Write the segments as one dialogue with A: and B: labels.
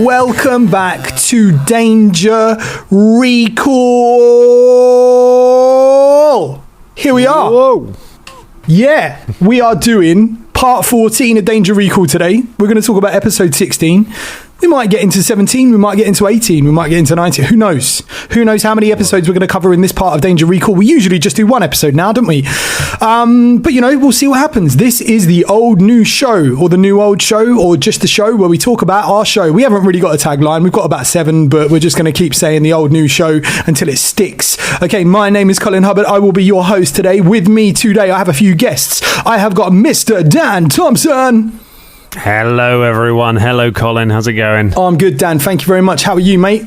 A: welcome back to Danger Recall. Here we are.
B: Whoa.
A: Yeah, we are doing part 14 of Danger Recall today. We're going to talk about episode 16. We might get into 17, we might get into 18, we might get into 19. Who knows? Who knows how many episodes we're going to cover in this part of Danger Recall? We usually just do one episode now, don't we? But, you know, we'll see what happens. This is the old new show, or the new old show, or just the show where we talk about our show. We haven't really got a tagline. We've got about 7, but we're just going to keep saying the old new show until it sticks. Okay, my name is Colin Hubbard. I will be your host today. With me today, I have a few guests. I have got Mr. Dan Thompson.
B: Hello, everyone. Hello, Colin. How's it going?
A: Oh, I'm good, Dan. Thank you very much. How are you, mate?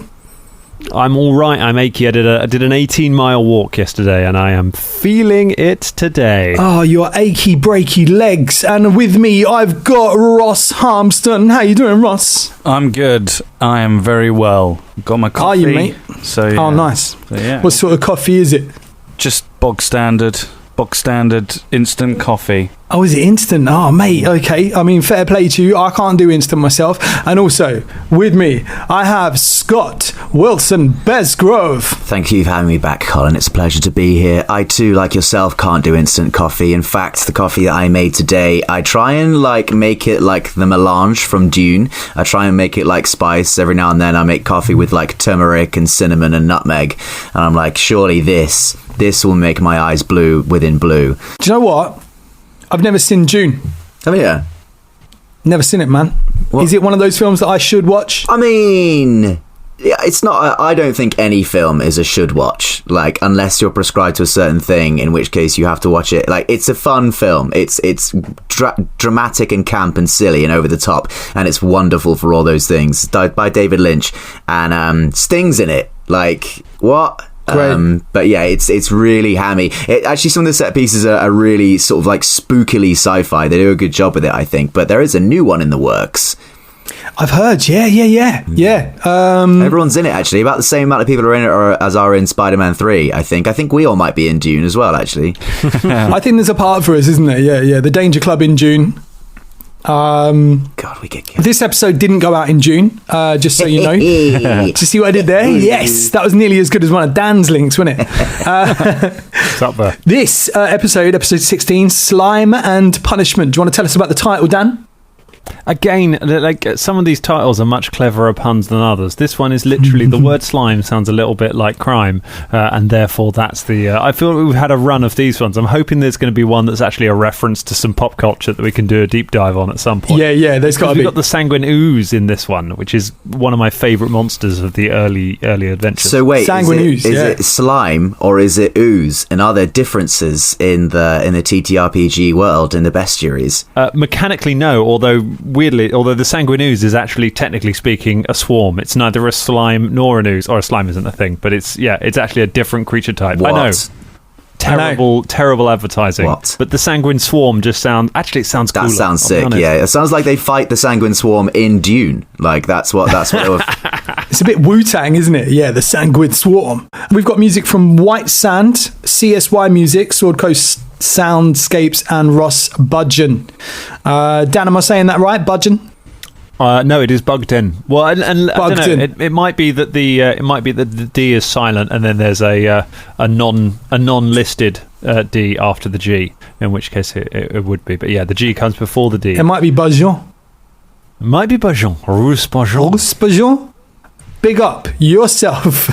B: I'm all right. I'm achy. I did an 18-mile walk yesterday, and I am feeling it today.
A: Oh, your achy, breaky legs. And with me, I've got Ross Harmston. How you doing, Ross?
C: I'm good. I am very well. Got my coffee.
A: Are you, mate?
C: So, yeah.
A: Oh, nice.
C: So, yeah.
A: What sort of coffee is it?
C: Just bog standard instant coffee.
A: Oh, is it instant? Oh, mate, okay. I mean, fair play to you. I can't do instant myself. And also, with me, I have Scott Wilson Besgrove.
D: Thank you for having me back, Colin. It's a pleasure to be here. I, too, like yourself, can't do instant coffee. In fact, the coffee that I made today, I try and, make it like the melange from Dune. I try and make it like spice. Every now and then I make coffee with, turmeric and cinnamon and nutmeg. And I'm like, surely this will make my eyes blue within blue.
A: Do you know what? I've never seen Dune.
D: Oh, yeah.
A: Never seen it, man.
D: What?
A: Is it one of those films that I should watch?
D: I mean, it's not. I don't think any film is a should watch. Unless you're prescribed to a certain thing, in which case you have to watch it. It's a fun film. It's dramatic and camp and silly and over the top, and it's wonderful for all those things. By David Lynch, and Sting's in it. What? But yeah, it's really hammy. Actually, some of the set pieces are really sort of spookily sci-fi. They do a good job with it, I think. But there is a new one in the works.
A: I've heard, yeah.
D: Everyone's in it, actually. About the same amount of people are in it as are in Spider-Man 3, I think. I think we all might be in Dune as well, actually.
A: I think there's a part for us, isn't there? Yeah. The Danger Club in June.
D: God, we get killed.
A: This episode didn't go out in June, just so you know. Do you see what I did there? Yes, that was nearly as good as one of Dan's links, wasn't it?
B: It's up there.
A: This episode 16, Slime and Punishment. Do you want to tell us about the title, Dan?
B: Again, some of these titles are much cleverer puns than others. This one is literally the word slime sounds a little bit like crime, and therefore that's the. I feel we've had a run of these ones. I'm hoping there's going to be one that's actually a reference to some pop culture that we can do a deep dive on at some point.
A: Yeah, there's got to be.
B: We've got the Sanguine Ooze in this one, which is one of my favourite monsters of the early adventures.
D: So wait,
A: Sanguine Ooze,
D: is it slime or is it ooze? And are there differences in the TTRPG world in the bestiaries?
B: Mechanically, no. Weirdly, the Sanguine Ooze is actually, technically speaking, a swarm. It's neither a slime nor an ooze, or a slime isn't a thing, but it's actually a different creature type.
D: What?
B: I know. Terrible advertising.
D: What?
B: But the Sanguine Swarm it sounds cooler.
D: That sounds sick, yeah. It sounds like they fight the Sanguine Swarm in Dune. That's what it was.
A: It's a bit Wu-Tang, isn't it? Yeah, the Sanguine Swarm. We've got music from White Sand, CSY Music, Sword Coast Soundscapes, and Ross Budgeon. Dan, am I saying that right? Budgeon?
B: No, it is bugged in. Well, and I don't know. It might be that the D is silent, and then there's a non-listed D after the G. In which case it would be. But yeah, the G comes before the D.
A: It might be Budgeon.
B: It might be Budgeon. Russe Budgeon.
A: Russe Budgeon. Big up yourself.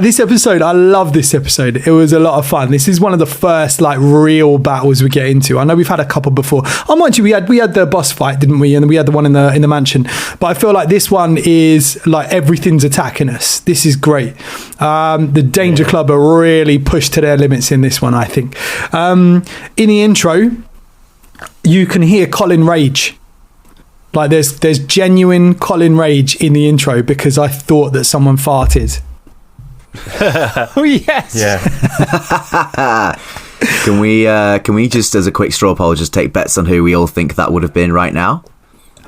A: This episode, I love this episode. It was a lot of fun. This is one of the first real battles we get into. I know we've had a couple before. Oh, mind you, we had the boss fight, didn't we? And we had the one in the mansion. But I feel like this one is everything's attacking us. This is great. The Danger Club are really pushed to their limits in this one, I think. In the intro, you can hear Colin rage. There's genuine Colin rage in the intro because I thought that someone farted.
B: Oh yes.
D: Yeah. Can we just, as a quick straw poll, just take bets on who we all think that would have been right now?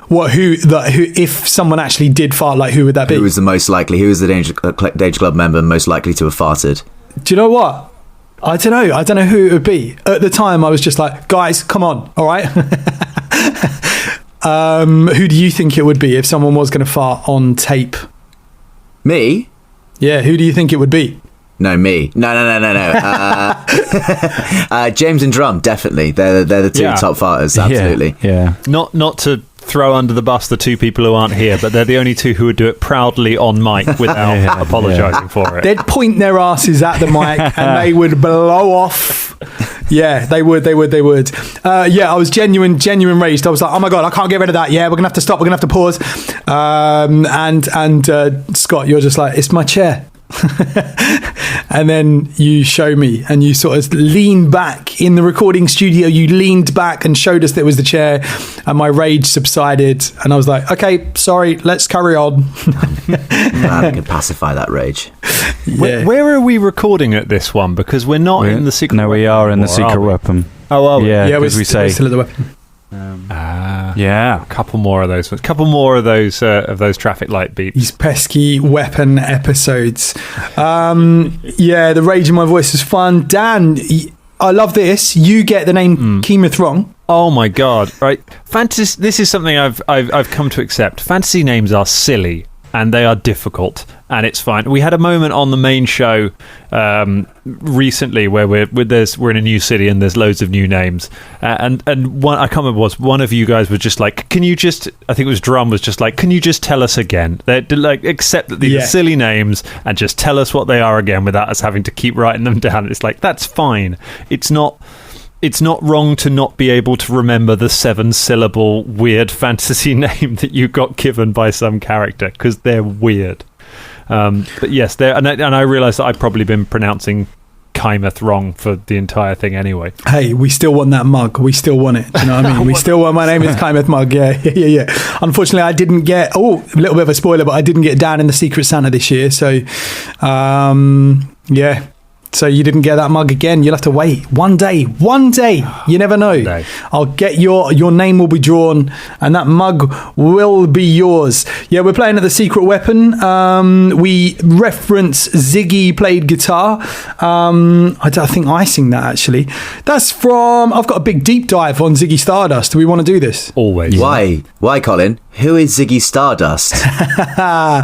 A: What? Who? If someone actually did fart, who would that be?
D: Who was the most likely? Who was the Danger Club member most likely to have farted?
A: Do you know what? I don't know. I don't know who it would be. At the time, I was just like, guys, come on, all right? Who do you think it would be if someone was going to fart on tape?
D: Me?
A: Yeah, who do you think it would be?
D: No, me. No. James and Drum, definitely. They're the two top farters, absolutely.
C: Yeah.
B: Not to throw under the bus the two people who aren't here, but they're the only two who would do it proudly on mic without apologising for it.
A: They'd point their asses at the mic and they would blow off. Yeah, they would. I was genuine raged. I was like, oh my God, I can't get rid of that. Yeah, we're going to have to stop. We're going to have to pause. And Scott, you're just like, it's my chair. And then you show me and you sort of leaned back in the recording studio. You leaned back and showed us that it was the chair, and my rage subsided. And I was like, okay, sorry, let's carry on.
D: I can pacify that rage.
A: Yeah.
B: Where are we recording at this one? Because we're not in the secret weapon.
C: No, we are in the secret weapon.
B: Oh, are we?
C: Yeah,
A: we're
C: we say.
A: still at the weapon.
B: A couple more of those. A couple more of those traffic light beats.
A: These pesky weapon episodes. The rage in my voice is fun. Dan, I love this. You get the name Keemeth wrong.
B: Oh my God! Right, fantasy. This is something I've come to accept. Fantasy names are silly and they are difficult, and it's fine. We had a moment on the main show recently where we're in a new city and there's loads of new names, and one I can't remember was one of you guys was just like, can you just? I think it was Drum was just like, can you just tell us again? They like accept that these are silly names and just tell us what they are again without us having to keep writing them down. It's like, that's fine. It's not wrong to not be able to remember the 7-syllable weird fantasy name that you got given by some character, because they're weird. But yes, and I realised that I've probably been pronouncing Keemeth wrong for the entire thing anyway.
A: Hey, we still want that mug. We still want it. Do you know what I mean? We still want my name is Keemeth mug. Yeah. Unfortunately, I didn't get, a little bit of a spoiler, but I didn't get down in the Secret Santa this year. So, yeah. So you didn't get that mug again. You'll have to wait one day. You never know. I'll get your name will be drawn and that mug will be yours. Yeah, we're playing at the Secret Weapon. We reference Ziggy played guitar. I think I sing that actually. That's from, I've got a big deep dive on Ziggy Stardust. Do we want to do this?
B: Always.
D: Why, Colin? Who is Ziggy Stardust?
A: I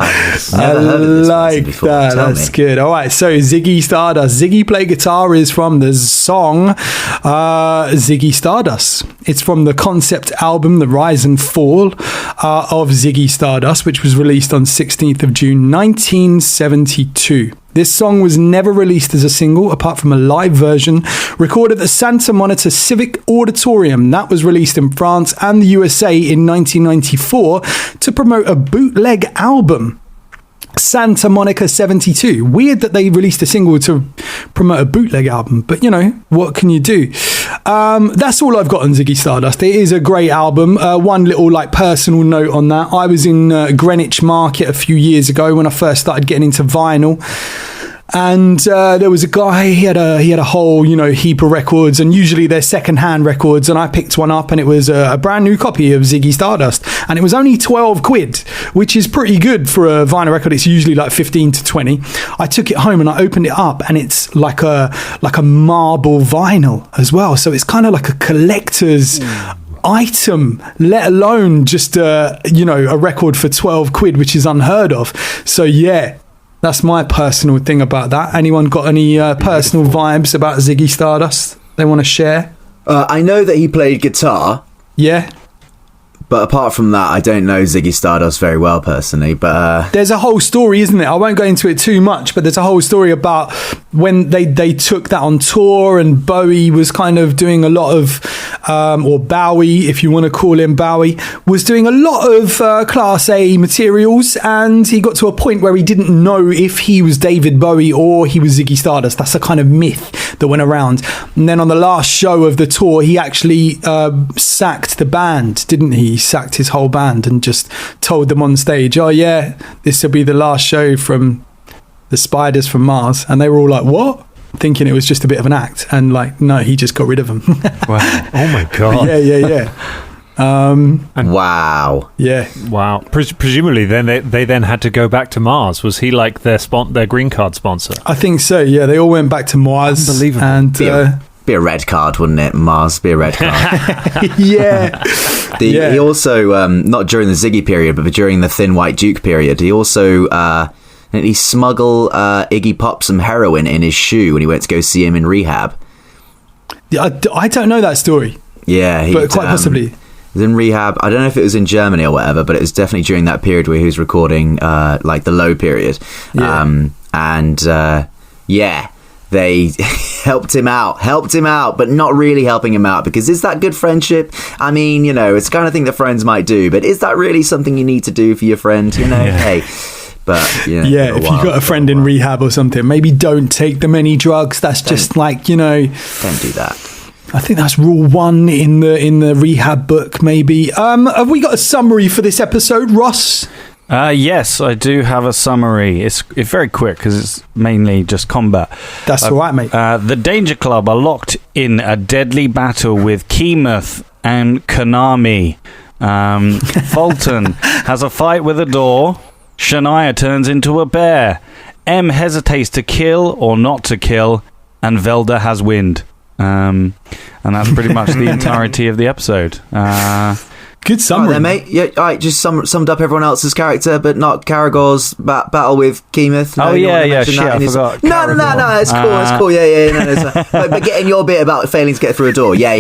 A: like that. That's good. All right, so Ziggy Stardust. Ziggy Play Guitar is from the song Ziggy Stardust. It's from the concept album The Rise and Fall of Ziggy Stardust, which was released on 16th of June 1972. This song was never released as a single, apart from a live version recorded at the Santa Monica Civic Auditorium. That was released in France and the USA in 1994 to promote a bootleg album. Santa Monica 72. Weird that they released a single to promote a bootleg album, but you know, what can you do? That's all I've got on Ziggy Stardust. It is a great album. One little personal note on that. I was in Greenwich Market a few years ago when I first started getting into vinyl. And there was a guy, he had a whole, heap of records, and usually they're second-hand records, and I picked one up and it was a brand new copy of Ziggy Stardust, and it was only 12 quid, which is pretty good for a vinyl record. It's usually 15 to 20. I took it home and I opened it up, and it's like a marble vinyl as well, so it's kind of like a collector's item, let alone just a record for 12 quid, which is unheard of. So yeah, that's my personal thing about that. Anyone got any personal vibes about Ziggy Stardust they want to share?
D: I know that he played guitar.
A: Yeah.
D: But apart from that, I don't know Ziggy Stardust very well personally. But
A: there's a whole story, isn't it? I won't go into it too much, but there's a whole story about when they took that on tour, and Bowie was kind of doing a lot of, or Bowie, if you want to call him Bowie, was doing a lot of Class A materials, and he got to a point where he didn't know if he was David Bowie or he was Ziggy Stardust. That's a kind of myth that went around. And then on the last show of the tour, he actually sacked the band, didn't he? He sacked his whole band and just told them on stage, oh yeah, this will be the last show from the Spiders from Mars. And they were all like, what? Thinking it was just a bit of an act. And no, he just got rid of them.
B: Wow. Oh my God.
A: Yeah.
D: Wow.
A: Yeah.
B: Wow. Presumably then they then had to go back to Mars. Was he like their green card sponsor?
A: I think so, yeah. They all went back to Mars.
B: Unbelievable.
A: And
D: be a red card, wouldn't it? Mars, be a red card.
A: Yeah.
D: He also, not during the Ziggy period, but during the Thin White Duke period, he also didn't he smuggle Iggy Pop some heroin in his shoe when he went to go see him in rehab?
A: I don't know that story.
D: Yeah,
A: but quite possibly.
D: He was in rehab. I don't know if it was in Germany or whatever, but it was definitely during that period where he was recording, like the Low period. Yeah. They helped him out, but not really helping him out, because is that good friendship? I mean, it's the kind of thing that friends might do, but is that really something you need to do for your friend? Hey, but if
A: you've got a friend in rehab or something, maybe don't take them any drugs. That's just like, don't
D: do that.
A: I think that's rule 1 in the rehab book, maybe. Have we got a summary for this episode, Ross?
C: Yes, I do have a summary. It's very quick because it's mainly just combat.
A: That's all right, mate.
C: The Danger Club are locked in a deadly battle with Kemoth and Konami. Fulton has a fight with a door. Shania turns into a bear. M hesitates to kill or not to kill, and Velda has wind. And that's pretty much the entirety of the episode.
A: Good summary,
D: there, mate. Yeah, all right, just summed up everyone else's character, but not Caragor's battle with Kemoth.
C: No, shit, I forgot.
D: No, it's cool, yeah. But getting your bit about failing to get through a door, yeah.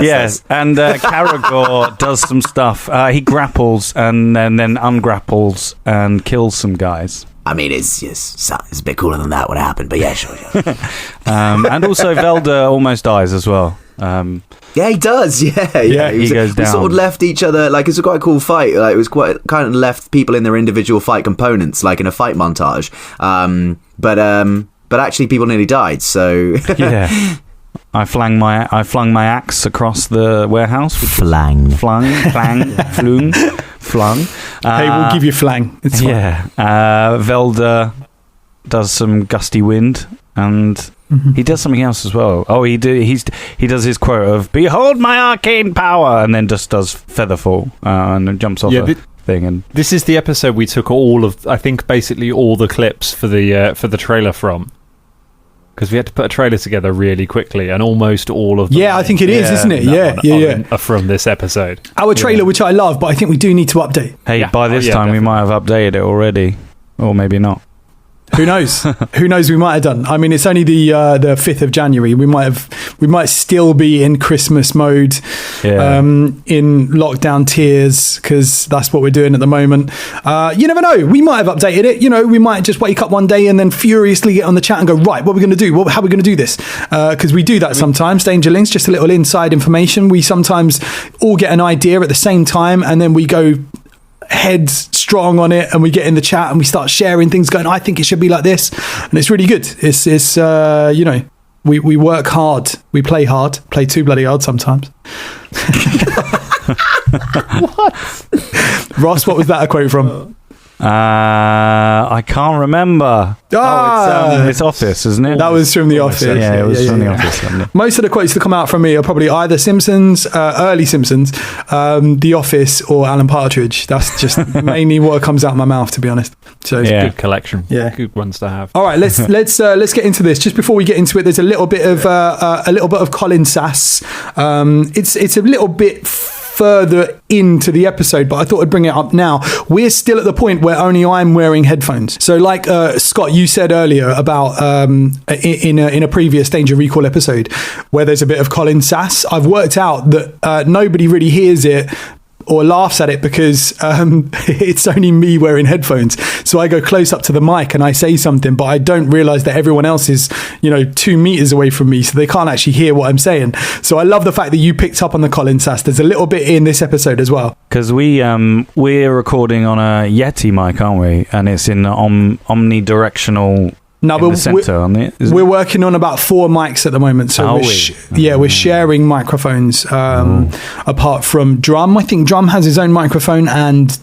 D: That's
C: and Caragor does some stuff. He grapples and then ungrapples and kills some guys.
D: I mean, it's a bit cooler than that what happened, but yeah, sure.
C: And also Velda almost dies as well.
D: Yeah, he does. Yeah.
C: He goes down.
D: We sort of left each other, like, it's a quite cool fight. Like, it was quite kind of left people in their individual fight components, like in a fight montage. But actually, people nearly died. So
C: yeah, I flung my axe across the warehouse.
D: Flung.
A: Hey, we'll give you flang. It's fine.
C: Yeah. Velda does some gusty wind and. He does something else as well. Oh, he does his quote of "Behold my arcane power," and then just does Featherfall and then jumps off a thing. And
B: this is the episode we took basically all the clips for the trailer from, because we had to put a trailer together really quickly, and almost all of them.
A: Yeah, I think it is, isn't it? Yeah.
B: Are from this episode.
A: Our trailer, which I love, but I think we do need to update.
C: Hey, by this time definitely. We might have updated it already, or maybe not.
A: Who knows? Who knows? We might have done. I mean, it's only the 5th of January. We might still be in Christmas mode, in lockdown tears, because that's what we're doing at the moment. You never know. We might have updated it. We might just wake up one day and then furiously get on the chat and go, right, what are we going to do? How are we going to do this? Because we do that sometimes. Dangerlings, just a little inside information. We sometimes all get an idea at the same time, and then we go heads strong on it, and we get in the chat and we start sharing things, going, I think it should be like this, and it's really good. It's we work hard, we play hard, play too bloody hard sometimes. What? Ross, what was that a quote from?
C: I can't remember. It's Office, isn't it?
A: That was from The Office.
C: Yeah, it was from The Office.
A: Most of the quotes that come out from me are probably either Simpsons, early Simpsons, The Office, or Alan Partridge. That's just mainly what comes out of my mouth, to be honest. So
B: it's a good collection.
A: Yeah,
B: good ones to have.
A: All right, let's get into this. Just before we get into it, there's a little bit of Colin Sass. It's a little bit further into the episode, but I thought I'd bring it up now. We're still at the point where only I'm wearing headphones. So like Scott, you said earlier about in a previous Danger Recall episode where there's a bit of Colin Sass, I've worked out that nobody really hears it or laughs at it because it's only me wearing headphones. So I go close up to the mic and I say something, but I don't realise that everyone else is, 2 meters away from me, so they can't actually hear what I'm saying. So I love the fact that you picked up on the Colin Sass. There's a little bit in this episode as well.
C: Because we're recording on a Yeti mic, aren't we? And it's in omnidirectional.
A: No, but we're working on about 4 mics at the moment. So we're sharing microphones. Apart from Drum, I think Drum has his own microphone, and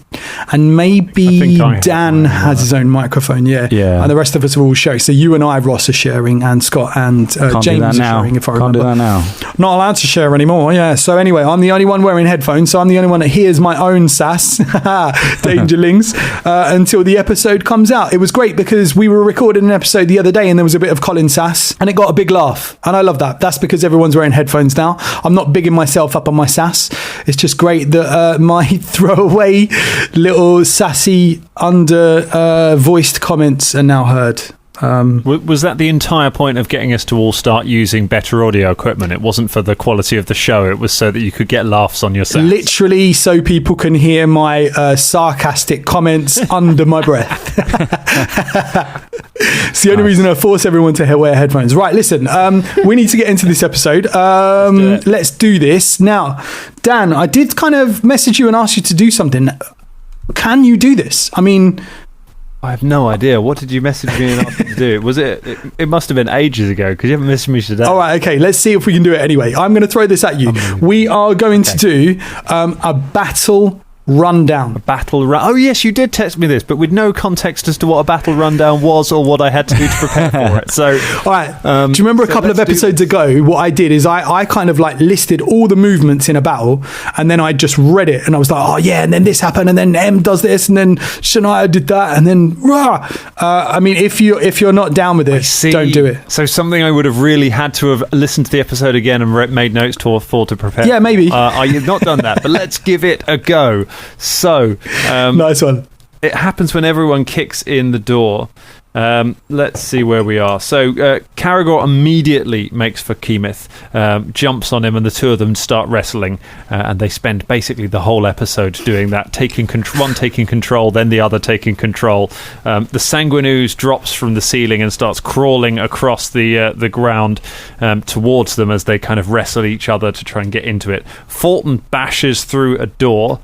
A: maybe Dan has his own microphone. Yeah. And the rest of us are all sharing. So you and I, Ross, are sharing, and Scott and James are sharing. If I remember,
C: can't do that now.
A: Not allowed to share anymore. Yeah. So anyway, I'm the only one wearing headphones. So I'm the only one that hears my own sass, Dangerlings, until the episode comes out. It was great because we were recording an episode the other day and there was a bit of Colin Sass and it got a big laugh, and I love that. That's because everyone's wearing headphones now. I'm not bigging myself up on my sass. It's just great that my throwaway little sassy under voiced comments are now heard.
B: Was that the entire point of getting us to all start using better audio equipment? It wasn't for the quality of the show. It was so that you could get laughs on your set.
A: Literally so people can hear my sarcastic comments under my breath. It's the only reason I force everyone to wear headphones. Right, listen, we need to get into this episode. Let's do this. Now, Dan, I did kind of message you and ask you to do something. Can you do this? I mean...
B: I have no idea. What did you message me and ask me to do? Was it must have been ages ago because you haven't messaged me today.
A: All right, okay. Let's see if we can do it anyway. I'm going to throw this at you. We are going to do a battle rundown.
B: A battle run. Oh yes, you did text me this, but with no context as to what a battle rundown was or what I had to do to prepare for it. So,
A: all right. Do you remember a couple of episodes ago? What I did is I kind of like listed all the movements in a battle, and then I just read it, and I was like, oh yeah, and then this happened, and then M does this, and then Shania did that, and then rah. I mean, if you're not down with this, don't do it.
B: So something I would have really had to have listened to the episode again and made notes to prepare.
A: Yeah, maybe.
B: I've not done that, but let's give it a go. So,
A: nice one.
B: It happens when everyone kicks in the door. Let's see where we are. So, Caragor immediately makes for Keemeth, jumps on him, and the two of them start wrestling. And they spend basically the whole episode doing that, one taking control, then the other taking control. The Sanguine drops from the ceiling and starts crawling across the ground towards them as they kind of wrestle each other to try and get into it. Fulton bashes through a door.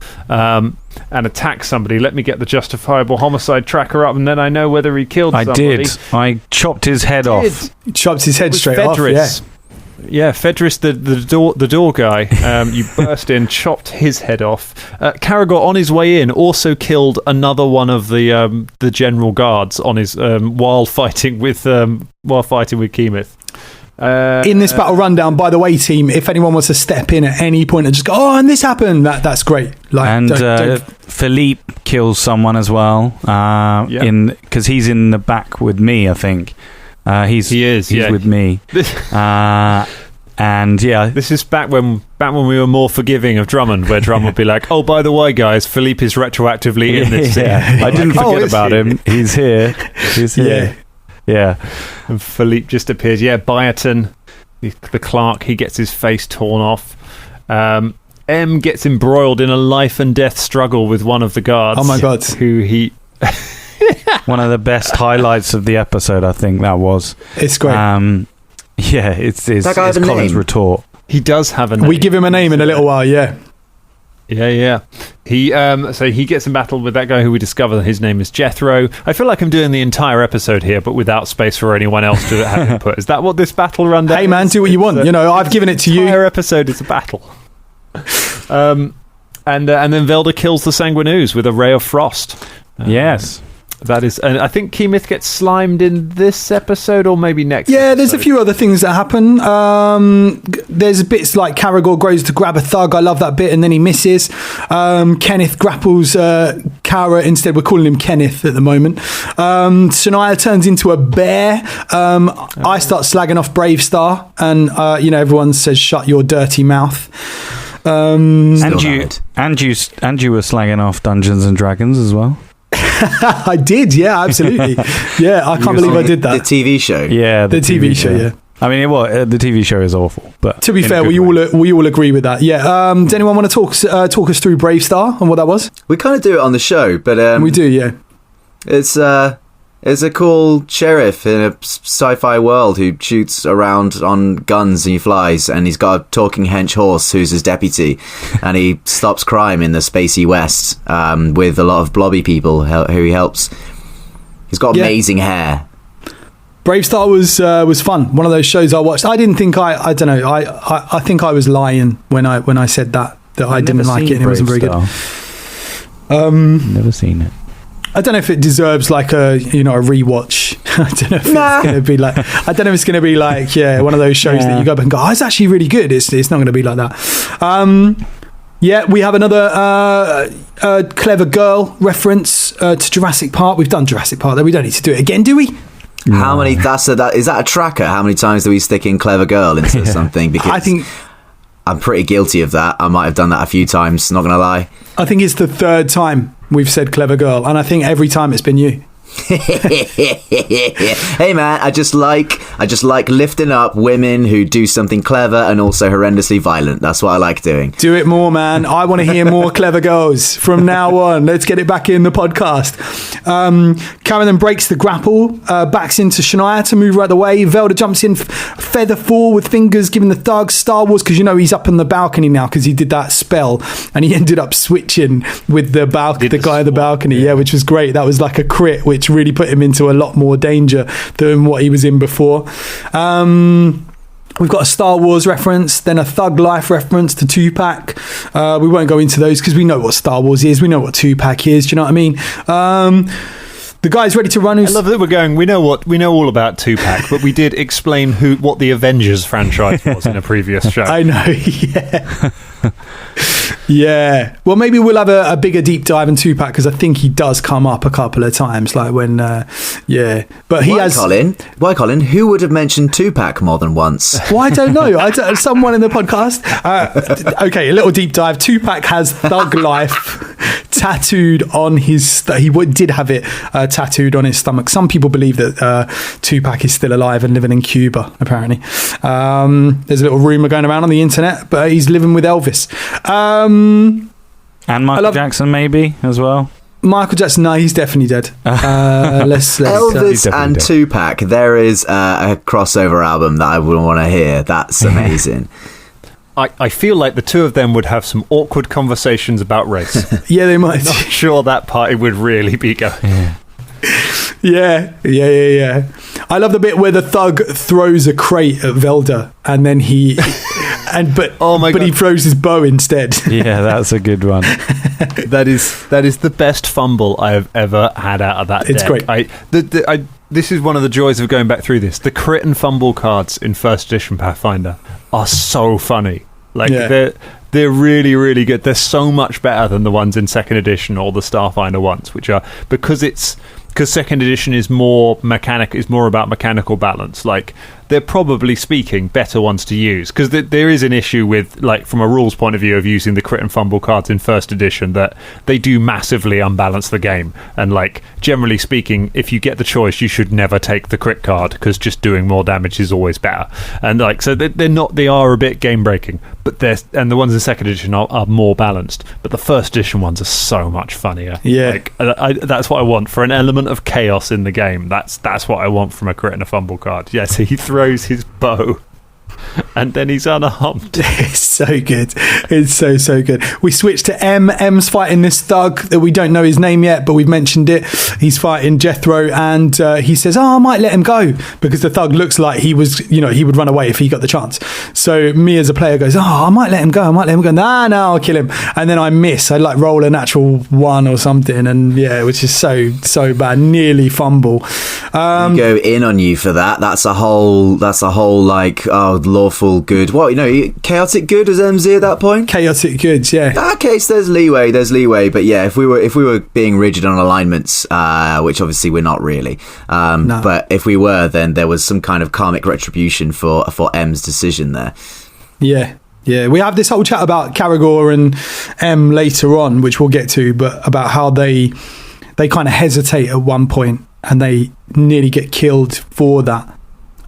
B: And attacks somebody. Let me get the justifiable homicide tracker up, and then I know whether he killed somebody.
C: I chopped his head off.
A: Chopped his head straight
B: Fedris.
A: off.
B: Yeah, Fedris, the door guy. You burst in, chopped his head off. Caragor, on his way in, also killed another one of the general guards on his while fighting with Keemeth.
A: In this battle rundown, by the way, team, if anyone wants to step in at any point and just go, oh, and this happened, that's great. Like,
C: and Philippe kills someone as well, because he's in the back with me, I think. He's with me. And yeah,
B: this is back when we were more forgiving of Drummond, where Drummond would be like, "Oh, by the way, guys, Philippe is retroactively in this."
C: Yeah. I didn't forget about him. He's here. Yeah.
B: And Philippe just appears. Yeah, Byerton, the clerk, he gets his face torn off. M gets embroiled in a life and death struggle with one of the guards.
A: Oh my God.
B: Who he...
C: One of the best highlights of the episode, I think that was.
A: It's great.
C: Yeah, it's Colin's retort.
B: He does have a name.
A: We give him a name in a little while, yeah.
B: Yeah. So he gets in battle with that guy who we discover his name is Jethro. I feel like I'm doing the entire episode here, but without space for anyone else to have input. Is that what this battle rundown is?
A: Hey man, do what you want. I've given it to you.
B: The entire episode is a battle. And then Velda kills the Sanguine with a ray of frost.
C: Yes.
B: That is, and I think Keemeth gets slimed in this episode, or maybe next.
A: Yeah,
B: episode.
A: There's a few other things that happen. There's bits like Caragor goes to grab a thug. I love that bit, and then he misses. Kenneth grapples Kara. Instead, we're calling him Kenneth at the moment. Shania turns into a bear. I start slagging off Brave Star, and everyone says, "Shut your dirty mouth."
C: And you were slagging off Dungeons and Dragons as well.
A: I did, yeah, absolutely. Yeah, I can't believe I did that.
D: The TV show.
C: Yeah,
A: the TV show, yeah.
C: I mean, the TV show is awful, but
A: to be fair, we all agree with that. Yeah. Does anyone want to talk us through Brave Star and what that was?
D: We kind of do it on the show, but
A: we do, yeah.
D: It's a cool sheriff in a sci-fi world who shoots around on guns and he flies, and he's got a talking hench horse who's his deputy, and he stops crime in the spacey West with a lot of blobby people who he helps. He's got amazing hair.
A: Brave Star was fun. One of those shows I watched. I didn't think I don't know. I think I was lying when I said that I didn't like it and it wasn't very good.
C: Never seen it.
A: I don't know if it deserves like a rewatch. I don't know if it's going to be like. I don't know if it's going to be like one of those shows that you go back and go, oh, it's actually really good. It's not going to be like that. We have another clever girl reference to Jurassic Park. We've done Jurassic Park, though. We don't need to do it again, do we?
D: No. How many? Is that a tracker? How many times do we stick in clever girl into something? Because
A: I think
D: I'm pretty guilty of that. I might have done that a few times, not gonna lie.
A: I think it's the third time we've said clever girl, and I think every time it's been you.
D: Hey man, I just like lifting up women who do something clever and also horrendously violent. That's what I like doing.
A: Do it more, man. I want to hear more clever girls from now on. Let's get it back in the podcast. Karen then breaks the grapple, backs into Shania to move right away. Velda jumps in, feather fall with fingers, giving the thug Star Wars, because he's up on the balcony now because he did that spell and he ended up switching with the guy at the balcony, which was great. That was like a crit, which really put him into a lot more danger than what he was in before. We've got a Star Wars reference, then a Thug Life reference to Tupac. We won't go into those because we know what Star Wars is. We know what Tupac is. Do you know what I mean? The guy's ready to run.
B: I love that we're going. We know all about Tupac, but we did explain what the Avengers franchise was in a previous show.
A: I know. Yeah. Yeah. Well, maybe we'll have a bigger deep dive in Tupac because I think he does come up a couple of times, like when, But
D: Why, Colin? Who would have mentioned Tupac more than once?
A: Well, I don't know. Someone in the podcast. Okay, a little deep dive. Tupac has Thug Life tattooed on his. He did have it tattooed on his stomach. Some people believe that Tupac is still alive and living in Cuba. Apparently, there's a little rumor going around on the internet, but he's living with Elvis.
C: And Michael Jackson maybe as well.
A: Michael Jackson, no, he's definitely dead. Let's
D: Elvis and Tupac. There is a crossover album that I would want to hear. That's amazing.
B: I feel like the two of them would have some awkward conversations about race.
A: Yeah, they might.
B: I'm not sure that party would really be going.
A: Yeah. I love the bit where the thug throws a crate at Velda, and then he throws his bow instead.
C: Yeah, that's a good one.
B: That is the best fumble I have ever had out of that.
A: It's
B: deck.
A: great.
B: This is one of the joys of going back through this. The crit and fumble cards in first edition Pathfinder are so funny. They're really, really good. They're so much better than the ones in second edition or the Starfinder ones, which are because second edition is more about mechanical balance. Like, they're probably speaking better ones to use because there is an issue with, like, from a rules point of view of using the crit and fumble cards in first edition, that they do massively unbalance the game. And, like, generally speaking, if you get the choice, you should never take the crit card because just doing more damage is always better. And, like, so they are a bit game breaking, but and the ones in second edition are more balanced. But the first edition ones are so much funnier.
A: Yeah,
B: that's what I want for an element of chaos in the game. That's what I want from a crit and a fumble card. Yes, he throws his bow and then he's unarmed.
A: It's so good. It's so good. We switch to M. M's fighting this thug that we don't know his name yet, but we've mentioned it. He's fighting Jethro, and he says, I might let him go, because the thug looks like he would run away if he got the chance. So me as a player goes, I might let him go. No, I'll kill him. And then I miss. I like roll a natural 1 or something, and which is so bad. Nearly fumble.
D: We go in on you for that. That's a whole like, lawful good. Chaotic good as MZ at that point?
A: Chaotic good, yeah.
D: Okay, so there's leeway, but yeah, if we were being rigid on alignments, which obviously we're not really, no. But if we were, then there was some kind of karmic retribution for M's decision there.
A: Yeah, we have this whole chat about Caragor and M later on, which we'll get to, but about how they kind of hesitate at one point and they nearly get killed for that,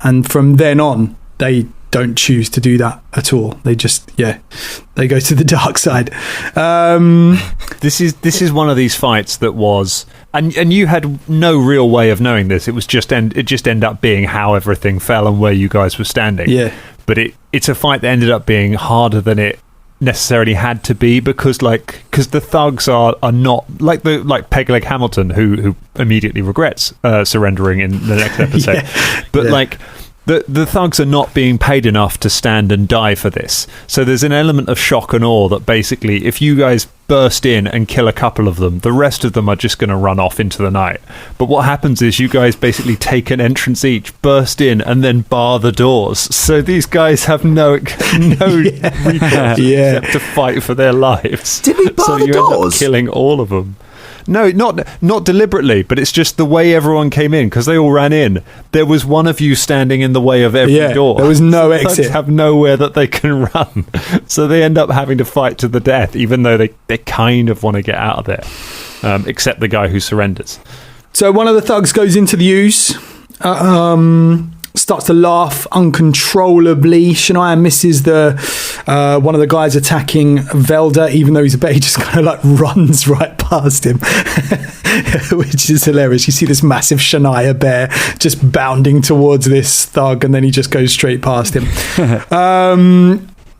A: and from then on they don't choose to do that at all. They just they go to the dark side.
B: This is one of these fights that was, and you had no real way of knowing this. It was just ended up being how everything fell and where you guys were standing.
A: Yeah,
B: but it's a fight that ended up being harder than it necessarily had to be, because the thugs are not like Pegleg Hamilton, who immediately regrets surrendering in the next episode. The thugs are not being paid enough to stand and die for this. So there's an element of shock and awe that basically, if you guys burst in and kill a couple of them, the rest of them are just going to run off into the night. But what happens is you guys basically take an entrance each, burst in, and then bar the doors. So these guys have no recourse except to fight for their lives.
D: Did we bar the doors?
B: End up killing all of them. No, not deliberately, but it's just the way everyone came in, because they all ran in. There was one of you standing in the way of every door.
A: There was no
B: Thugs
A: exit.
B: have nowhere that they can run, so they end up having to fight to the death, even though they kind of want to get out of there, except the guy who surrenders.
A: So one of the thugs goes into the ooze, starts to laugh uncontrollably. Shania misses the one of the guys attacking Velda, even though he's a bear. He just kind of like runs right past him, which is hilarious. You see this massive Shania bear just bounding towards this thug, and then he just goes straight past him.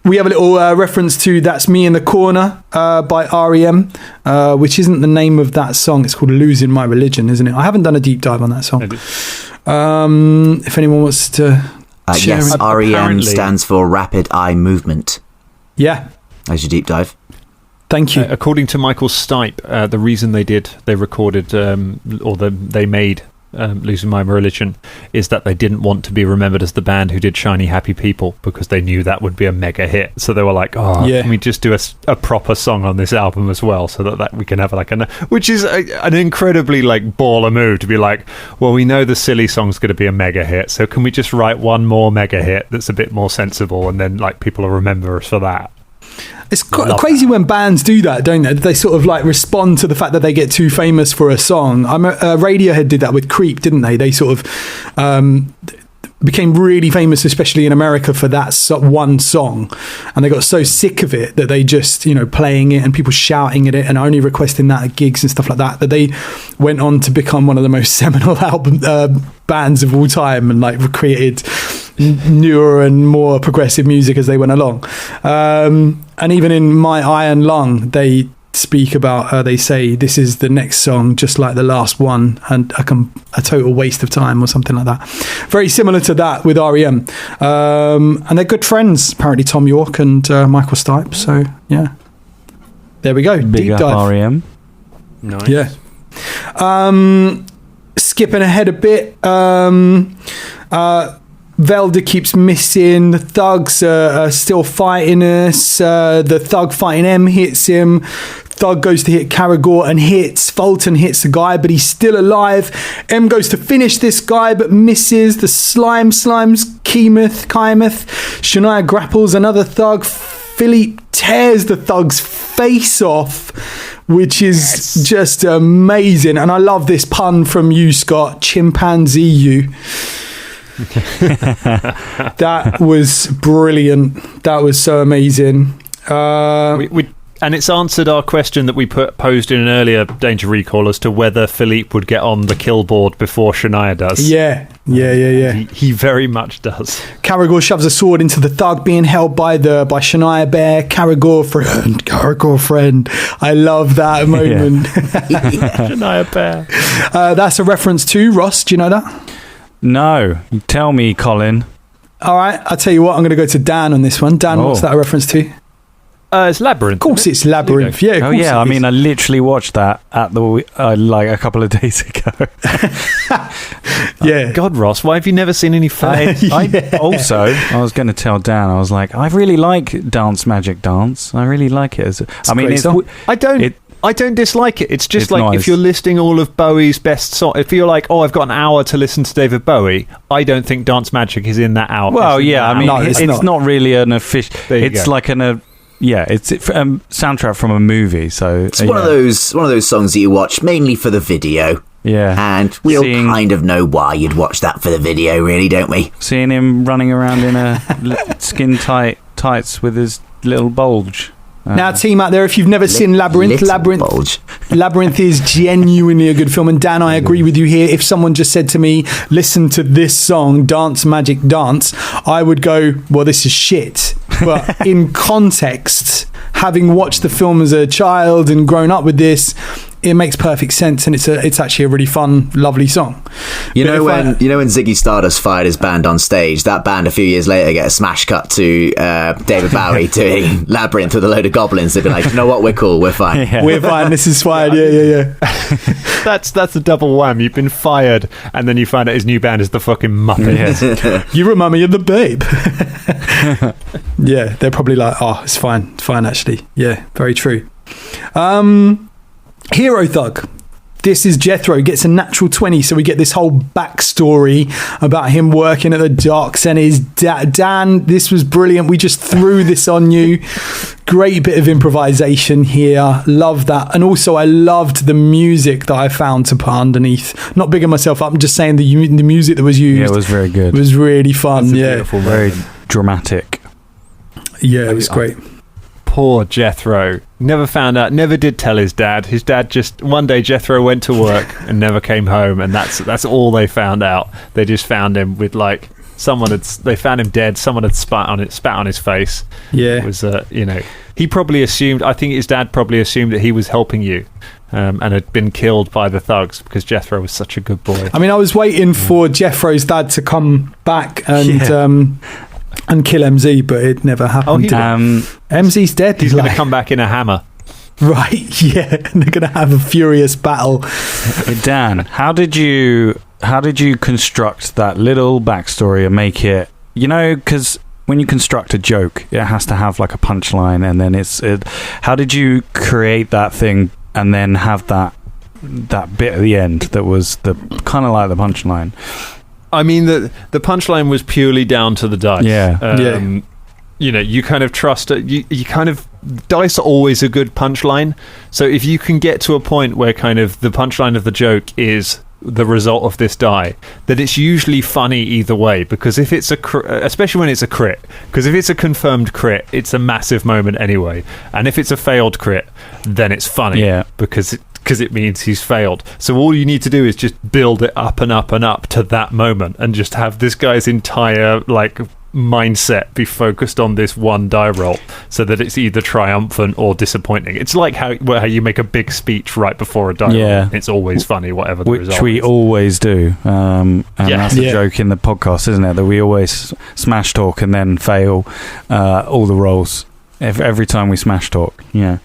A: We have a little reference to "That's Me in the Corner" by R.E.M., which isn't the name of that song. It's called "Losing My Religion," isn't it? I haven't done a deep dive on that song. If anyone wants to share
D: yes,
A: it.
D: REM
B: Apparently-
D: stands for Rapid Eye Movement.
A: Yeah,
D: As your deep dive.
A: thank you.
B: According to Michael Stipe, the reason they recorded they made "Losing My Religion" is that they didn't want to be remembered as the band who did "Shiny Happy People," because they knew that would be a mega hit. So they were like,
A: Yeah.
B: can we just do a proper song on this album as well, so that we can have which is an incredibly like baller move to be like, well, we know the silly song's going to be a mega hit, so can we just write one more mega hit that's a bit more sensible, and then like people will remember us for that.
A: It's
B: love
A: crazy when bands do that, don't they? They sort of like respond to the fact that they get too famous for a song. Radiohead did that with Creep, didn't they? They sort of became really famous, especially in America, for that one song, and they got so sick of it that they just, playing it and people shouting at it and only requesting that at gigs and stuff like that, that they went on to become one of the most seminal bands of all time, and like created newer and more progressive music as they went along. And even in My Iron Lung, they speak about, they say, this is the next song just like the last one, and a total waste of time, or something like that. Very similar to that with R.E.M. And they're good friends, apparently, Tom York and Michael Stipe. So yeah, there we go.
C: Big
A: Deep
C: up
A: dive.
C: REM.
B: Nice.
A: Yeah. Skipping ahead a bit, Velda keeps missing. The thugs are still fighting us. The thug fighting M hits him. Thug goes to hit Caragor and hits. Fulton hits the guy, but he's still alive. M goes to finish this guy, but misses. The slimes Keymeth. Shania grapples another thug. Philippe tears the thug's face off, which is just amazing. And I love this pun from you, Scott. Chimpanzee you. That was brilliant. That was so amazing.
B: And it's answered our question that we posed in an earlier Danger Recall as to whether Philippe would get on the kill board before Shania does.
A: Yeah.
B: He very much does.
A: Caragor shoves a sword into the thug being held by Shania Bear. Caragor friend. I love that moment.
B: Shania Bear.
A: That's a reference to Ross. Do you know that?
C: No, tell me, Colin.
A: All right, I'll tell you what. I'm going to go to Dan on this one. Dan, what's that a reference to?
B: It's Labyrinth.
A: Of course, it's Labyrinth. Yeah. Of
C: Oh
A: course
C: yeah,
A: it
C: I
A: is.
C: mean, I literally watched that at the like a couple of days ago.
A: Yeah.
B: God, Ross, why have you never seen any films?
C: I was going to tell Dan. I was like, I really like Dance Magic Dance. I really like it.
A: a great song.
B: I don't dislike it. It's just
C: It's
B: like
C: nice.
B: if you're listing all of Bowie's best songs, if you're like, oh, I've got an hour to listen to David Bowie, I don't think Dance Magic is in that hour.
C: Well,
B: It's in
C: yeah,
B: that
C: I mean,
B: hour.
A: No,
C: it's not really an official.
B: There you
C: It's
B: go.
C: like it's soundtrack from a movie. So
D: It's one of those songs that you watch mainly for the video.
C: Yeah,
D: And we all kind of know why you'd watch that for the video, really, don't we?
C: seeing him running around in a skin tights with his little bulge.
A: Now, team out there, if you've never seen Labyrinth,
D: Little bulge.
A: Labyrinth is genuinely a good film. And Dan, I agree with you here. If someone just said to me, listen to this song, Dance Magic Dance, I would go, well, this is shit. But in context, having watched the film as a child and grown up with this, it makes perfect sense, and it's actually a really fun, lovely song.
D: You
A: But
D: know when Ziggy Stardust fired his band on stage, that band a few years later get a smash cut to David Bowie doing Labyrinth with a load of goblins. They'd be like, you know what, we're cool, we're fine.
C: Yeah.
A: We're fine. This is fine. Yeah.
B: That's a double whammy. You've been fired, and then you find out his new band is the fucking Muppets.
A: You remind me of the Babe. Yeah, they're probably like, oh, it's fine actually. Yeah, very true. Hero Thug. this is Jethro, gets a natural 20. So we get this whole backstory about him working at the docks and his dad. Dan, this was brilliant. We just threw this on you. Great bit of improvisation here. Love that. And also, I loved the music that I found to put underneath. Not bigging myself up. I'm just saying the music that was used.
C: Yeah, it was very good.
A: It was really fun.
B: Beautiful
C: very dramatic.
A: Yeah, it was great.
B: Poor Jethro. Never found out, never did tell his dad. His dad just, one day Jethro went to work and never came home, and that's all they found out. They just found him with like, they found him dead, someone had spat on his face.
A: Yeah.
B: It was, he probably assumed, I think his dad probably assumed that he was helping you. And had been killed by the thugs because Jethro was such a good boy.
A: I mean, I was waiting for Jethro's dad to come back and kill MZ, but it never happened. MZ's dead.
B: He's going to come back in a hammer.
A: Right, yeah, and they're going to have a furious battle.
C: Dan, how did you construct that little backstory and make it, because when you construct a joke, it has to have like a punchline, and then how did you create that thing and then have that bit at the end that was the kind of like the punchline?
B: I mean, the punchline was purely down to the dice.
C: Yeah.
B: You kind of trust it. You kind of, dice are always a good punchline. So if you can get to a point where kind of the punchline of the joke is the result of this die, that it's usually funny either way, because if it's especially when it's a crit, because if it's a confirmed crit, it's a massive moment anyway, and if it's a failed crit, then it's funny, because it means he's failed. So all you need to do is just build it up and up and up to that moment, and just have this guy's entire like mindset be focused on this one die roll, so that it's either triumphant or disappointing. It's like how you make a big speech right before a die roll. It's always funny, whatever the result is. Which we
C: always do. And that's the joke in the podcast, isn't it? That we always smash talk and then fail all the rolls every time we smash talk. Yeah.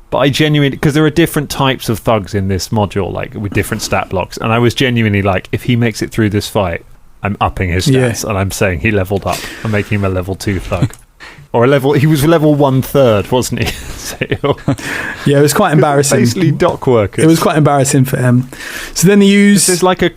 B: But I genuinely, because there are different types of thugs in this module, like with different stat blocks, and I was genuinely like, if he makes it through this fight, I'm upping his stats, and I'm saying he leveled up. I'm making him a level 2 thug. Or he was level 1/3, wasn't he?
A: Yeah, it was quite embarrassing.
B: Basically dock workers.
A: It was quite embarrassing for him. So then they use...
B: There's like a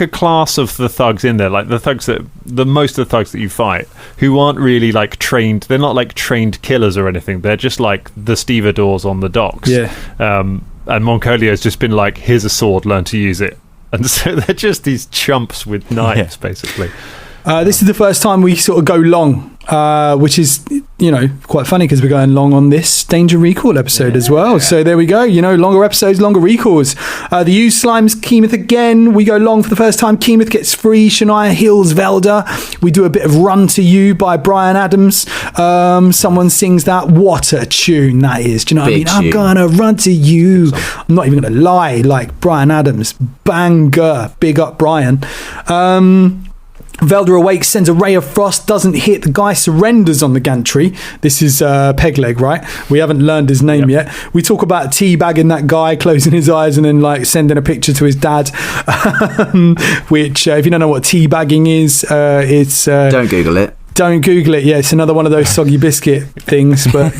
B: class of the thugs in there, like the thugs most of the thugs that you fight, who aren't really like trained, they're not like trained killers or anything, they're just like the stevedores on the docks.
A: Yeah.
B: And Moncolio's just been like, here's a sword, learn to use it. And so they're just these chumps with knives, basically.
A: This is the first time we sort of go long, which is, quite funny because we're going long on this Danger Recall episode as well. So there we go. Longer episodes, longer recalls. The use slimes Keemeth again. We go long for the first time. Keemeth gets free. Shania heals Velda. We do a bit of Run to You by Bryan Adams. Someone sings that. What a tune that is. Do you know what I mean? I'm gonna run to you. I'm not even gonna lie. Like Bryan Adams. Banger. Big up Bryan. Velda awakes, sends a ray of frost, doesn't hit. The guy surrenders on the gantry. This is Pegleg, right? We haven't learned his name yet. We talk about teabagging that guy, closing his eyes and then like sending a picture to his dad. Which, if you don't know what teabagging is, it's...
D: don't Google it.
A: Don't Google it. Yeah, it's another one of those soggy biscuit things. But,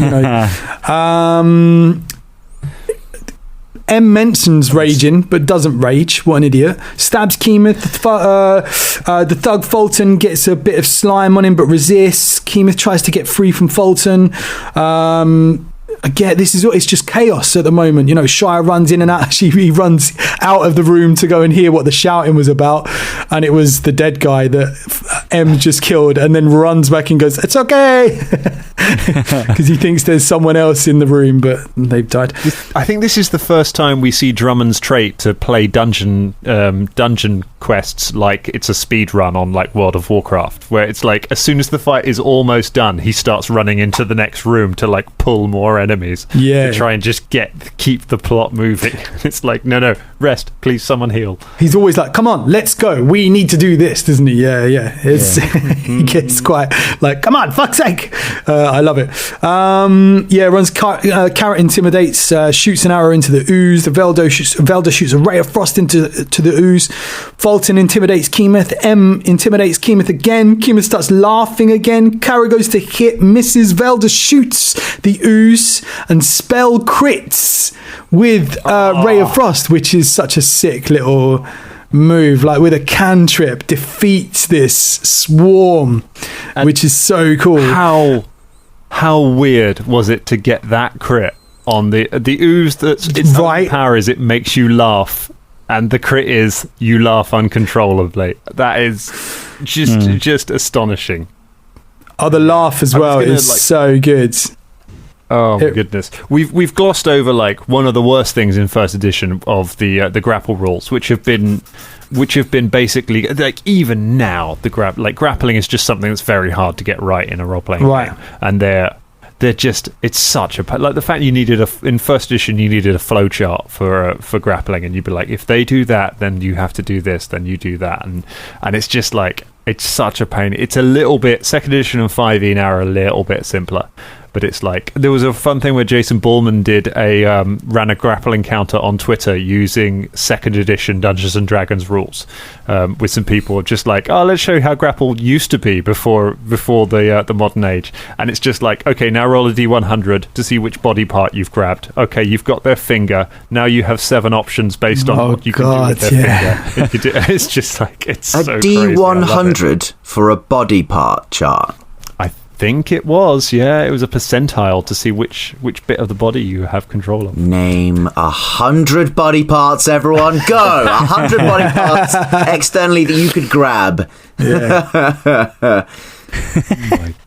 A: M mentions raging, but doesn't rage. What an idiot. Stabs Keemeth. The thug Fulton gets a bit of slime on him, but resists. Keemeth tries to get free from Fulton. Again, it's just chaos at the moment. Shia runs in and out. Actually, he runs out of the room to go and hear what the shouting was about. And it was the dead guy that M just killed, and then runs back and goes, "It's okay." Because he thinks there's someone else in the room, but they've died.
B: I think this is the first time we see Drummond's trait to play dungeon quests like it's a speed run on like World of Warcraft, where it's like as soon as the fight is almost done, he starts running into the next room to like pull more enemies to try and just keep the plot moving. It's like, no, rest, please, someone heal.
A: He's always like, come on, let's go, we need to do this, doesn't he? It's he gets quite like, come on, fuck's sake. I love it. Runs Carrot intimidates, shoots an arrow into the ooze. Velda shoots a ray of frost into the ooze. Fulton intimidates Keemeth. M intimidates Keemeth again. Keemeth starts laughing again. Kara goes to hit, misses. Velda shoots the ooze and spell crits. with Ray of Frost, which is such a sick little move, like with a cantrip defeats this swarm, which is so cool.
B: How weird was it to get that crit on the ooze? That's its
A: Right.
B: power is it makes you laugh, and the crit is you laugh uncontrollably. That is just astonishing.
A: Oh, the laugh as well
B: gonna,
A: is so good.
B: Oh my goodness, we've glossed over like one of the worst things in first edition of the grapple rules, which have been basically like even now grappling is just something that's very hard to get right in a role playing game, and they're just it's such a like the fact you needed in first edition you needed a flow chart for grappling, and you'd be like, if they do that, then you have to do this, then you do that, and it's just like it's such a pain. It's a little bit second edition and 5e now are a little bit simpler. But it's like there was a fun thing where Jason Ballman ran a grappling counter on Twitter using second edition Dungeons and Dragons rules with some people just like, oh, let's show you how grapple used to be before the modern age. And it's just like, okay, now roll a d100 to see which body part you've grabbed. Okay, you've got their finger. Now you have 7 options based on what you can do with their finger. It's just like it's
D: a
B: so crazy.
D: D100 for a body part chart.
B: Think it was, yeah. It was a percentile to see which bit of the body you have control of.
D: Name 100 body parts, everyone. Go! 100 body parts externally that you could grab.
A: Yeah.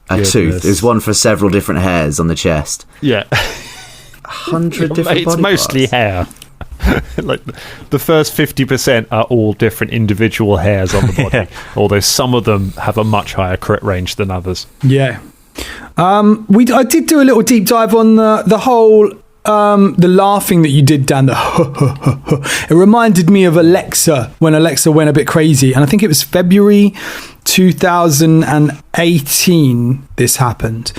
D: A tooth. There's one for several different hairs on the chest.
B: Yeah.
D: 100 different body
B: It's mostly
D: parts.
B: hair. Like the first 50% are all different individual hairs on the body, although some of them have a much higher crit range than others.
A: Yeah. I did do a little deep dive on the whole the laughing that you did, Dan. It reminded me of Alexa when Alexa went a bit crazy, and I think it was February 2018 this happened.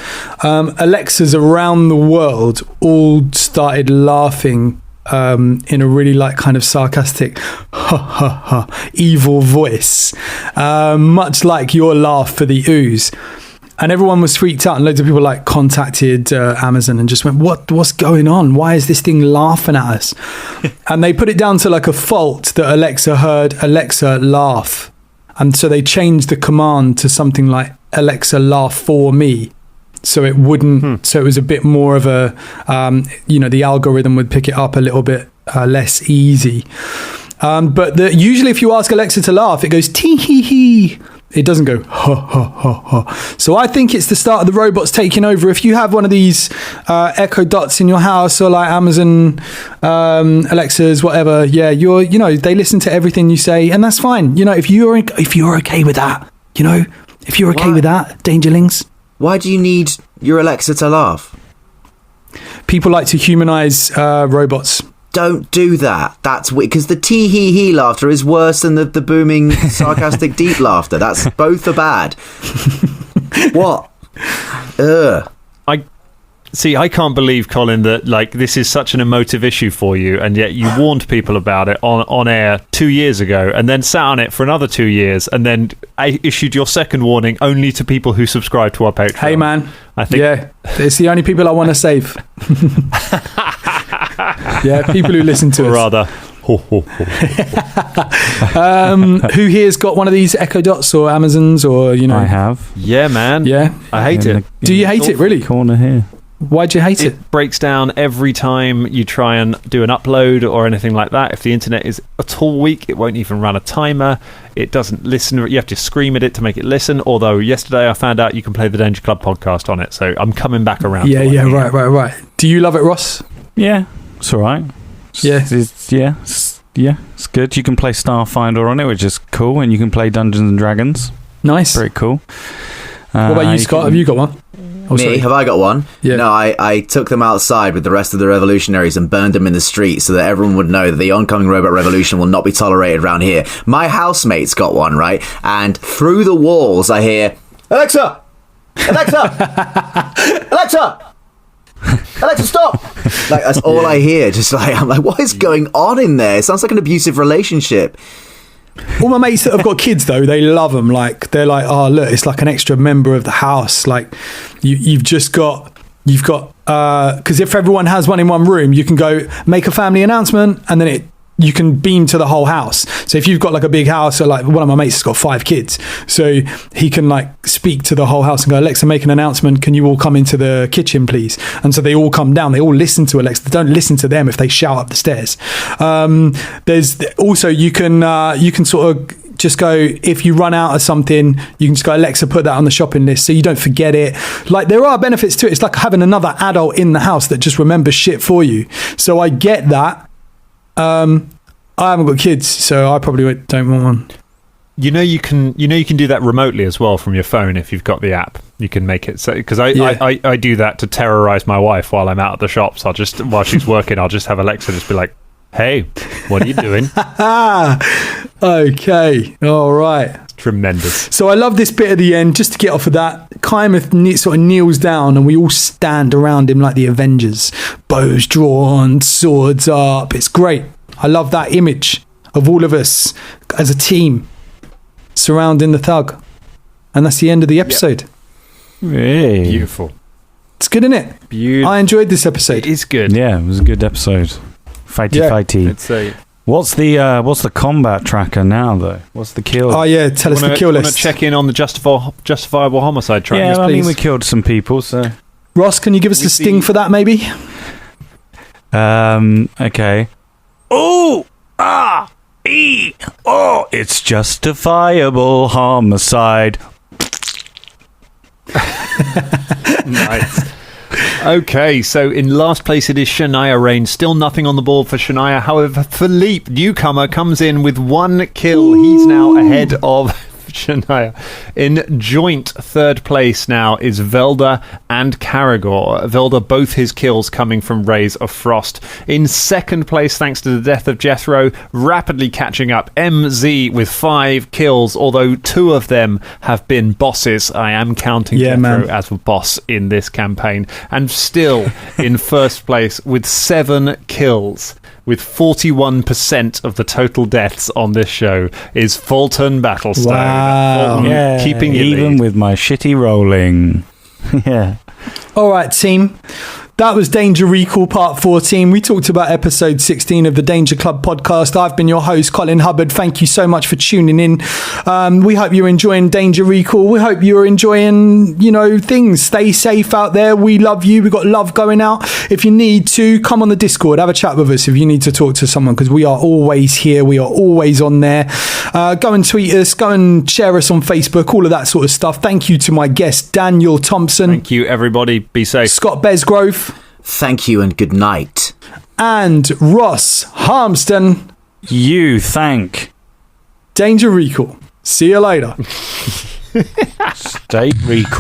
A: Alexas around the world all started laughing in a really like kind of sarcastic evil voice, much like your laugh for the ooze. And everyone was freaked out, and loads of people like contacted Amazon and just went, what's going on? Why is this thing laughing at us? And they put it down to like a fault that Alexa heard Alexa laugh, and so they changed the command to something like Alexa laugh for me. So it wouldn't. So it was a bit more of a, the algorithm would pick it up a little bit less easy. But usually, if you ask Alexa to laugh, it goes tee hee hee. It doesn't go ha ha ha ha. So I think it's the start of the robots taking over. If you have one of these Echo Dots in your house or like Amazon Alexas, whatever, yeah, they listen to everything you say, and that's fine. If you're okay with that, if you're okay with that, Dangerlings.
D: Why do you need your Alexa to laugh?
A: People like to humanize robots.
D: Don't do that. That's because the tee hee hee laughter is worse than the booming, sarcastic, deep laughter. That's both are bad. What? Ugh.
B: I can't believe, Colin, that like this is such an emotive issue for you, and yet you warned people about it on air 2 years ago, and then sat on it for another 2 years, and then I issued your second warning only to people who subscribe to our Patreon.
A: Hey, man.
B: I think
A: it's the only people I want to save. Yeah, people who listen to us.
B: Rather.
A: Who here's got one of these Echo Dots or Amazons or
C: I have.
B: Yeah, man.
A: Yeah.
B: I hate it.
A: Do you hate it, really?
C: Corner here.
A: Why'd you hate it?
B: It breaks down every time you try and do an upload or anything like that. If the internet is at all weak, it won't even run a timer. It doesn't listen. You have to scream at it to make it listen. Although yesterday I found out you can play the Danger Club podcast on it, so I'm coming back around.
A: Right. Do you love it, Ross?
C: Yeah, it's all right. It's good. You can play Starfinder on it, which is cool, and you can play Dungeons and Dragons.
A: Nice.
C: Very cool.
A: What about you, Scott? Have you got one?
D: Me? Have I got one?
A: Yeah.
D: No, I took them outside with the rest of the revolutionaries and burned them in the street so that everyone would know that the oncoming robot revolution will not be tolerated around here. My housemate's got one, right? And through the walls I hear, Alexa! Alexa! Alexa! Alexa, stop! Like, that's all I hear. Just like, I'm like, what is going on in there? It sounds like an abusive relationship.
A: All my mates that have got kids, though, they love them. Like, they're like, oh, look, it's like an extra member of the house. Like, you've just got you've got, because if everyone has one in one room, you can go make a family announcement, and then you can beam to the whole house. So if you've got like a big house, or like one of my mates has got 5 kids, so he can like speak to the whole house and go, Alexa, make an announcement. Can you all come into the kitchen, please? And so they all come down. They all listen to Alexa. They don't listen to them if they shout up the stairs. There's also, you can sort of just go, if you run out of something, you can just go, Alexa, put that on the shopping list so you don't forget it. Like, there are benefits to it. It's like having another adult in the house that just remembers shit for you. So I get that. I haven't got kids, so I probably don't want one.
B: You know you can do that remotely as well from your phone if you've got the app. You can make it so, because I do that to terrorize my wife while I'm out at the shops. While she's working, I'll just have Alexa just be like, "Hey, what are you doing?"
A: Okay, all right.
B: Tremendous.
A: So I love this bit at the end, just to get off of that. Kymeth sort of kneels down and we all stand around him like the Avengers. Bows drawn, swords up. It's great. I love that image of all of us as a team surrounding the thug. And that's the end of the episode.
C: Hey.
B: Beautiful.
A: It's good, isn't it?
B: Beautiful.
A: I enjoyed this episode.
B: It is good.
C: Yeah, it was a good episode. Fighty.
B: It's a...
C: What's the combat tracker now, though? What's the kill?
A: Oh, yeah, tell us the kill list.
B: Want to check in on the justifiable homicide track?
C: Yeah,
A: yes,
C: I mean,
A: please.
C: we killed some people, so...
A: Ross, can you give us a sting for that, maybe?
C: Okay. Oh! Ah! E! Oh! It's justifiable homicide.
B: Nice. Okay, so in last place it is Shania Rain. Still nothing on the board for Shania. However, Philippe, newcomer, comes in with 1 kill. He's now ahead of Shania. In joint third place now is Velda and Caragor. Velda, both his kills coming from Rays of Frost. In second place, thanks to the death of Jethro, rapidly catching up, MZ with 5 kills, although 2 of them have been bosses. I am counting Jethro as a boss in this campaign. And still in first place with 7 kills, with 41% of the total deaths on this show, is Fulton Battlestone.
A: Wow.
B: Fulton
C: Yeah,
B: keeping it
C: even with my shitty rolling. Yeah.
A: All right, team. That was Danger Recall Part 14. We talked about episode 16 of the Danger Club podcast. I've been your host, Colin Hubbard. Thank you so much for tuning in. We hope you're enjoying Danger Recall. We hope you're enjoying, things. Stay safe out there. We love you. We've got love going out. If you need to, come on the Discord. Have a chat with us if you need to talk to someone, because we are always here. We are always on there. Go and tweet us. Go and share us on Facebook. All of that sort of stuff. Thank you to my guest, Daniel Thompson.
B: Thank you, everybody. Be safe.
A: Scott Besgrove.
D: Thank you and good night.
A: And Ross Harmston.
C: You thank.
A: Danger Recall. See you later.
C: State recall.